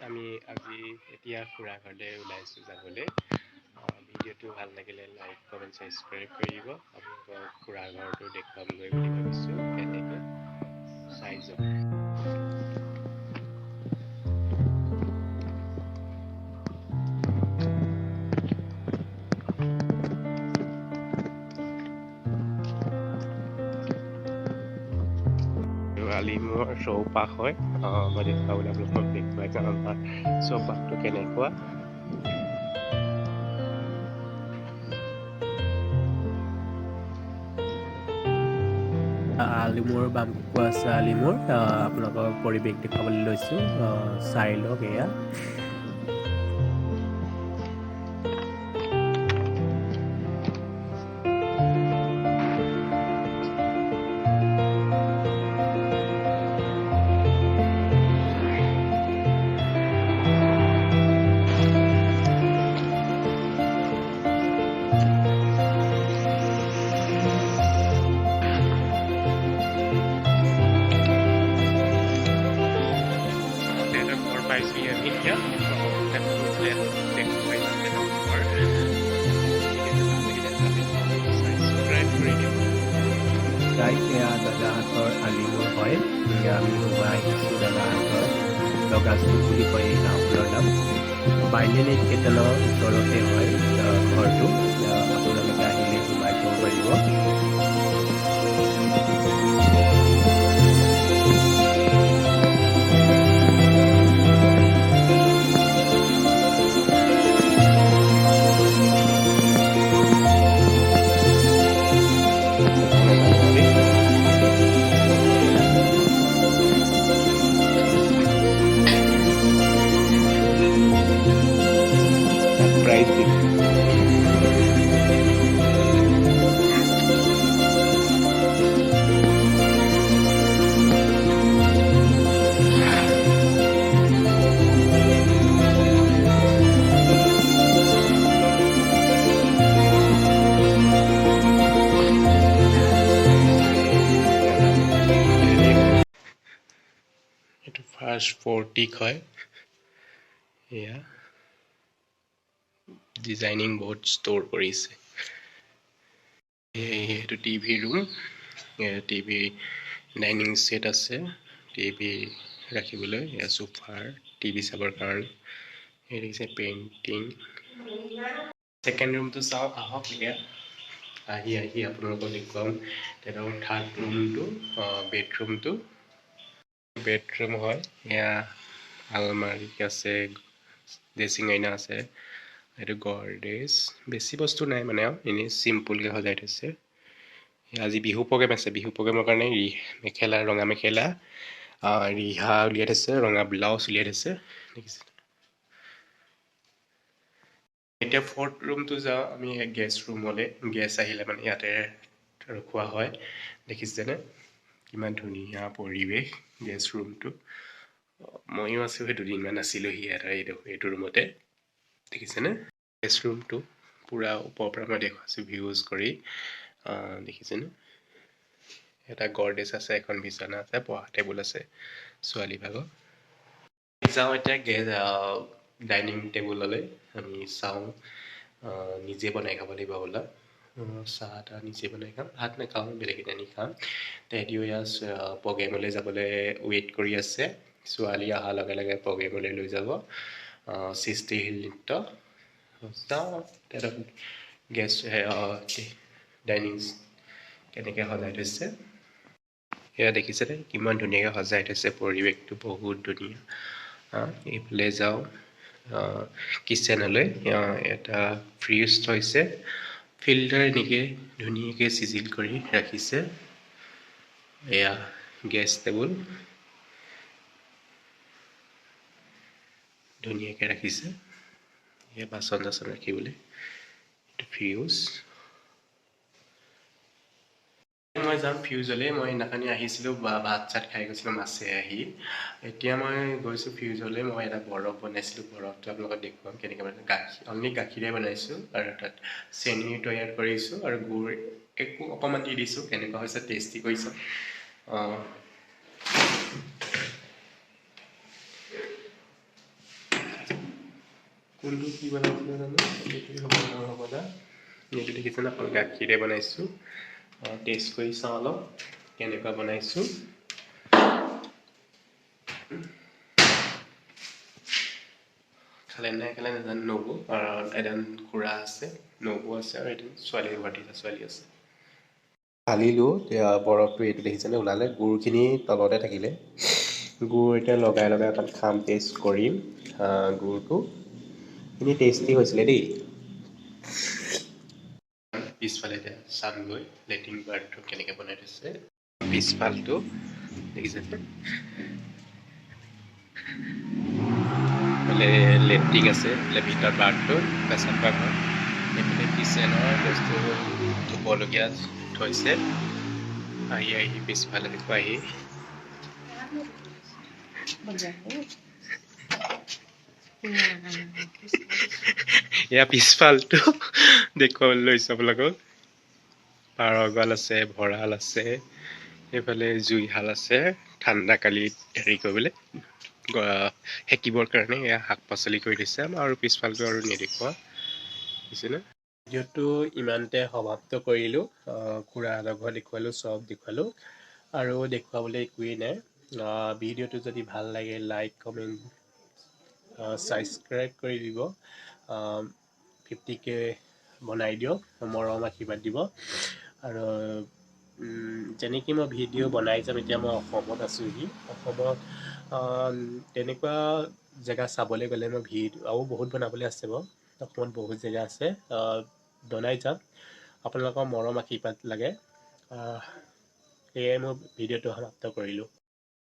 আমি আজি এতিয়া খুৰা ঘৰলৈ ওলাইছোঁ যাবলৈ। ভিডিঅ'টো ভাল লাগিলে লাইক কমেণ্ট ছাবস্ক্ৰাইব কৰিব। আপোনালোকক খুৰা ঘৰটো দেখুৱামগৈ বুলি ভাবিছোঁ, কেনেকৈ চাই যাওক। আলিমূৰৰ চৌপাশ হয়, মই দেখুৱাবলৈ আপোনালোকক দেখুৱাই যাম আমাৰ চৌপাশটো কেনেকুৱা। আলিমূৰ বামকুকু আছে আলিমূৰ, আপোনালোকৰ পৰিৱেশ দেখুৱাবলৈ লৈছোঁ, চাই লওক এয়া। পাইছোঁ আমি এতিয়া এয়া দাদাহঁতৰ আলিমূৰ হয়। আমি সোমাই আহিছোঁ দাদাহঁতৰ লগাচু বুলি কয় এই গাঁওখনৰ নাম। বাইলেন নিকেতনৰ ওচৰতে হয় ঘৰটো। আপোনালোকে আহিলে সোমাই যাব পাৰিব। এইটো ফাৰ্ষ্ট ফৰ্টিক হয়। এয়া ডিজাইনিং বহুত ষ্ট'ৰ কৰিছে। এইটো TV room, TV dining set আছে, টিভি ৰাখিবলৈ, এয়া চোফাৰ টিভি চাবৰ কাৰণে। এই দেখিছে পেইণ্টিং। ছেকেণ্ড ৰুমটো চাওঁ আহক। এয়া আহি আপোনালোকক দেখুৱাম। তেখেতৰ থাৰ্ড ৰুমটো বেডৰুম হয়। এয়া আলমাৰি আছে, ড্ৰেছিং আইনা আছে, এইটো গডৰেজ। বেছি বস্তু নাই মানে, আৰু এনেই চিম্পুলকৈ সজাই থৈছে। আজি বিহু প্ৰগ্ৰেম আছে, বিহু প্ৰগ্ৰেমৰ কাৰণে মেখেলা, ৰঙা মেখেলা, ৰিহা উলিয়াই থৈছে, ৰঙা ব্লাউজ উলিয়াই থৈছে, দেখিছে। এতিয়া ফৰ্থ ৰুমটো যাওঁ আমি, গেষ্ট ৰুমলৈ। গেষ্ট আহিলে মানে ইয়াতে ৰখোৱা হয়, দেখিছেনে কিমান ধুনীয়া পৰিৱেশ গেষ্ট ৰুমটো। ময়ো আছোঁ, সেই দুদিনমান আছিলোঁহি এইটো ৰুমতে, দেখিছেনে। গেষ্ট ৰুমটো পূৰা ওপৰৰ পৰা মই দেখুৱাইছোঁ ভিউজ কৰি, দেখিছেনে। এটা গডৰেজ আছে, এখন বিচনা আছে, পঢ়া টেবুল আছে ছোৱালী ভাগৰ। যাওঁ এতিয়া ডাইনিং টেবুললৈ। আমি চাওঁ, নিজে বনাই খাব লাগিব বোলা। চাহ তাহ নিজে বনাই খাম, ভাত নাখাওঁ, বেলেগ আনি খাম। তেহেঁতিও ইয়াত প্ৰগ্ৰেমলৈ যাবলৈ ৱেইট কৰি আছে। ছোৱালী অহাৰ লগে লগে প্ৰগ্ৰেমলৈ লৈ যাব, সৃষ্টিশীল নৃত্য। যাওঁ তেহেঁতক ডাইনিং কেনেকৈ সজাই থৈছে। এয়া দেখিছেনে কিমান ধুনীয়াকৈ সজাই থৈছে, পৰিৱেশটো বহুত ধুনীয়া। এইফালে যাওঁ কিটচেনলৈ। এটা ফ্ৰিজ থৈছে, ফিল্টাৰ এনেকৈ ধুনীয়াকৈ চিজিল কৰি ৰাখিছে। এয়া গেছ টেবুল ধুনীয়াকৈ ৰাখিছে। এয়া বাচন চাচন ৰাখিবলৈ, এইটো ফিউজ। মই যাম ফিউজলৈ। মই সেইদিনাখনি আহিছিলোঁ, ভাত চাত খাই গৈছিলোঁ মাছে আহি। এতিয়া মই গৈছোঁ ফিউজলৈ। মই এটা বৰফ বনাইছিলোঁ, বৰফটো আপোনালোকক দেখুৱাম কেনেকৈ বনাইছোঁ। অনলি গাখীৰে বনাইছোঁ, আৰু তাত চেনি তৈয়াৰ কৰিছোঁ, আৰু গুড় অকণমান দি দিছোঁ। কেনেকুৱা হৈছে টেষ্টি কৰিছোঁ। কোনটো কি বনাইছিলোঁ জানো এইটোৱে হ'ব নহ'বলা এইটো দেখিছেনে অকল গাখীৰে বনাইছোঁ টেষ্ট কৰি চাওঁ অলপ কেনেকুৱা বনাইছোঁ খালে নাজানো নবৌ এজন খুৰা আছে নবৌ আছে আৰু এজন ছোৱালী ভতিজা ছোৱালী আছে ঢালিলোঁ বৰফটো এইটো দেখিছেনে ওলালে গুৰখিনি তলতে থাকিলে গুৰ এতিয়া লগাই অকণ খাম টেষ্ট কৰিম গুৰটো এনেই টেষ্টি হৈছিলে দেই পিছফালে এতিয়া চামগৈ লেট্ৰিন বাৰ্থটো কেনেকৈ বনাই থৈছে পিছফালটো দেখিছেনে বোলে লেট্ৰিন আছে ভিতৰত বাৰ্থটো পেচাব পাকঘৰ এইফালে কিচেনৰ বস্তু ধুবলগীয়া থৈছে আহি পিছফালে দেখো আহি এয়া পিছফালটো দেখুৱাবলৈ লৈছোঁ আপোনালোকক পাৰৰ গঁৰাল আছে ভঁৰাল আছে এইফালে জুইশাল আছে ঠাণ্ডা কালি হেৰি কৰিবলৈ সেকিবৰ কাৰণে এয়া শাক পাচলি কৰি দিছে আৰু পিছফালটো আৰু নেদেখুৱা বুজিছেনে ভিডিঅ'টো ইমানতে সমাপ্ত কৰিলোঁ খুৰাহঁতৰ ঘৰ দেখুৱালোঁ চব দেখুৱালোঁ আৰু দেখুৱাবলৈ একোৱেই নাই ভিডিঅ'টো যদি ভাল লাগে লাইক কমেণ্ট ছাবস্ক্ৰাইব কৰি দিব 50K বনাই দিয়ক মৰম আশীৰ্বাদ দিব আৰু যেনেকৈ মই ভিডিঅ' বনাই যাম এতিয়া মই অসমত আছোঁহি অসমত তেনেকুৱা জেগা চাবলৈ গ'লে মই আৰু বহুত বনাবলৈ আছে বাৰু অসমত বহুত জেগা আছে বনাই যাম আপোনালোকৰ মৰম আশীৰ্বাদ লাগে সেয়াই মই ভিডিঅ'টো সমাপ্ত কৰিলোঁ